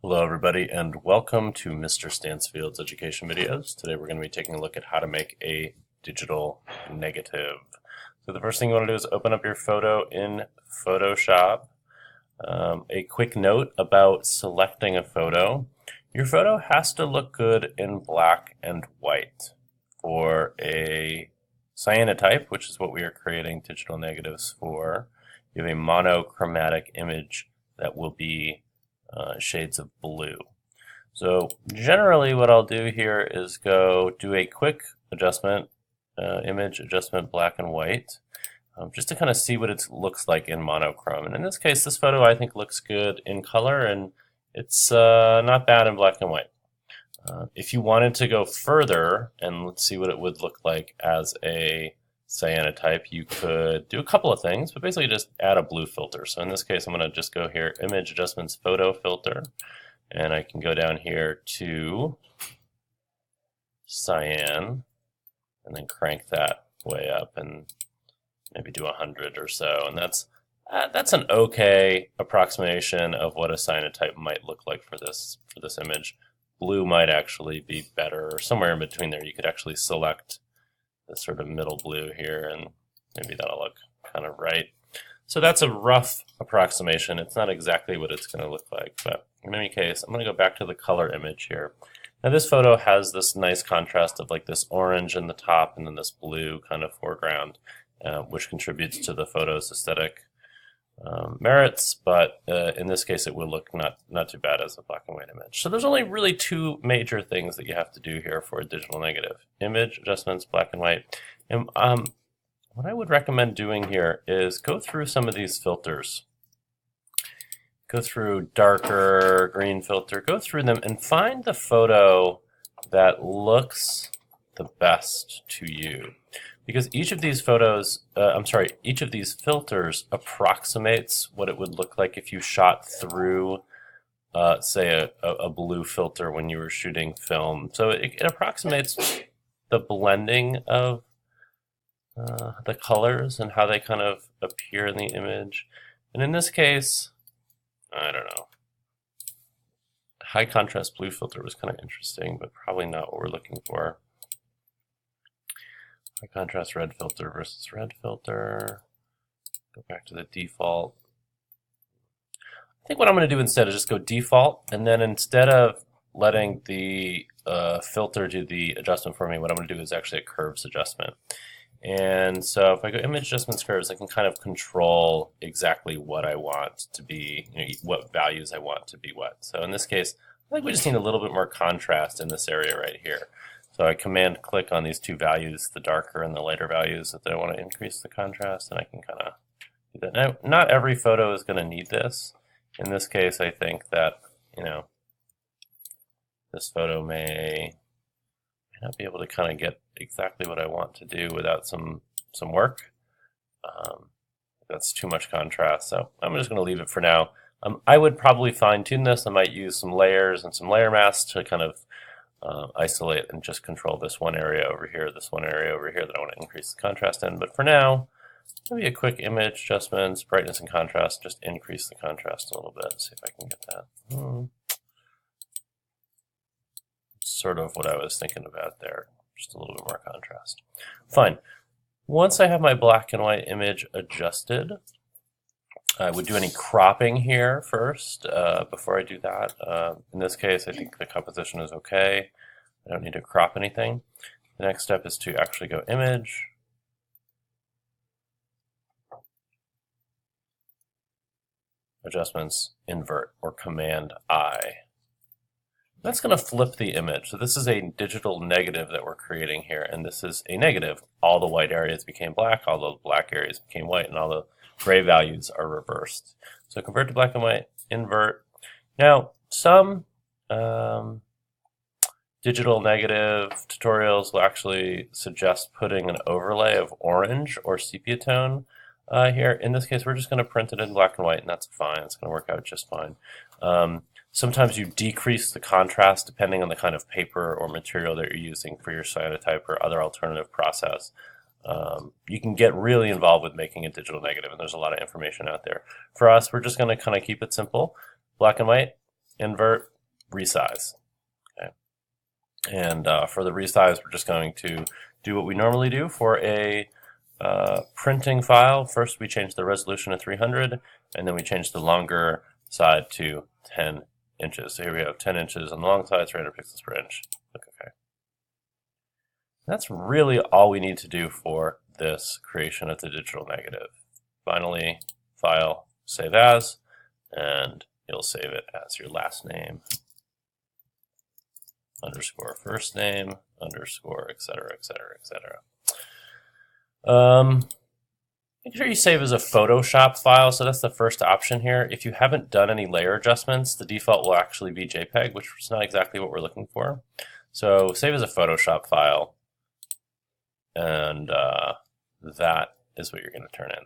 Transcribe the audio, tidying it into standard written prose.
Hello everybody and welcome to Mr. Stansfield's education videos. Today we're going to be taking a look at how to make a digital negative. So the first thing you want to do is open up your photo in Photoshop. A quick note about selecting a photo. Your photo has to look good in black and white. For a cyanotype, which is what we are creating digital negatives for, you have a monochromatic image that will be shades of blue. So generally what I'll do here is go do a quick adjustment, image adjustment black and white, just to kind of see what it looks like in monochrome. And in this case, this photo I think looks good in color, and it's not bad in black and white. If you wanted to go further and let's see what it would look like as a cyanotype, you could do a couple of things, but basically just add a blue filter. So in this case, I'm going to just go here, Image Adjustments Photo Filter, and I can go down here to cyan, and then crank that way up, and maybe do 100 or so. And that's an okay approximation of what a cyanotype might look like for this image. Blue might actually be better, or somewhere in between there. You could actually select this sort of middle blue here, and maybe that'll look kind of right. So that's a rough approximation. It's not exactly what it's going to look like, but in any case, I'm going to go back to the color image here. Now this photo has this nice contrast of like this orange in the top and then this blue kind of foreground, which contributes to the photo's aesthetic merits, but in this case it will look not too bad as a black and white image. So there's only really two major things that you have to do here for a digital negative: image adjustments, black and white. And what I would recommend doing here is go through some of these filters. Go through darker, green filter, go through them and find the photo that looks the best to you. Because each of these photos, each of these filters approximates what it would look like if you shot through, say, a blue filter when you were shooting film. So it approximates the blending of the colors and how they kind of appear in the image. And in this case, I don't know. High contrast blue filter was kind of interesting, but probably not what we're looking for. High contrast red filter versus red filter. Go back to the default. I think what I'm going to do instead is just go default, and then instead of letting the filter do the adjustment for me, what I'm going to do is actually a curves adjustment. And so if I go image adjustments curves, I can kind of control exactly what I want to be, what values I want to be what. So in this case, I think we just need a little bit more contrast in this area right here. So I command click on these two values, the darker and the lighter values that I want to increase the contrast, and I can kind of do that. Now, not every photo is going to need this. In this case, I think that, this photo may not be able to kind of get exactly what I want to do without some work. That's too much contrast, so I'm just going to leave it for now. I would probably fine tune this. I might use some layers and some layer masks to kind of isolate and just control this one area over here, this one area over here that I want to increase the contrast in. But for now, maybe a quick image adjustments, brightness and contrast, just increase the contrast a little bit. See if I can get that. Sort of what I was thinking about there, just a little bit more contrast. Fine. Once I have my black and white image adjusted, I would do any cropping here first before I do that. In this case, I think the composition is okay. I don't need to crop anything. The next step is to actually go image, adjustments, invert, or command I. That's going to flip the image. So this is a digital negative that we're creating here, and this is a negative. All the white areas became black, all the black areas became white, and all the gray values are reversed. So convert to black and white, invert. Now, some digital negative tutorials will actually suggest putting an overlay of orange or sepia tone here. In this case, we're just going to print it in black and white, and that's fine. It's going to work out just fine. Sometimes you decrease the contrast depending on the kind of paper or material that you're using for your cyanotype or other alternative process. You can get really involved with making a digital negative, and there's a lot of information out there. For us, we're just going to kind of keep it simple. Black and white, invert, resize. Okay. And for the resize, we're just going to do what we normally do for a printing file. First, we change the resolution to 300, and then we change the longer side to 10 inches. So here we have 10 inches on the long side, 300 pixels per inch. Click OK. That's really all we need to do for this creation of the digital negative. Finally, File, Save As, and you'll save it as your last name, underscore first name, underscore, etc., etc., etc. Make sure you save as a Photoshop file, so that's the first option here. If you haven't done any layer adjustments, the default will actually be JPEG, which is not exactly what we're looking for. So save as a Photoshop file, and that is what you're going to turn in.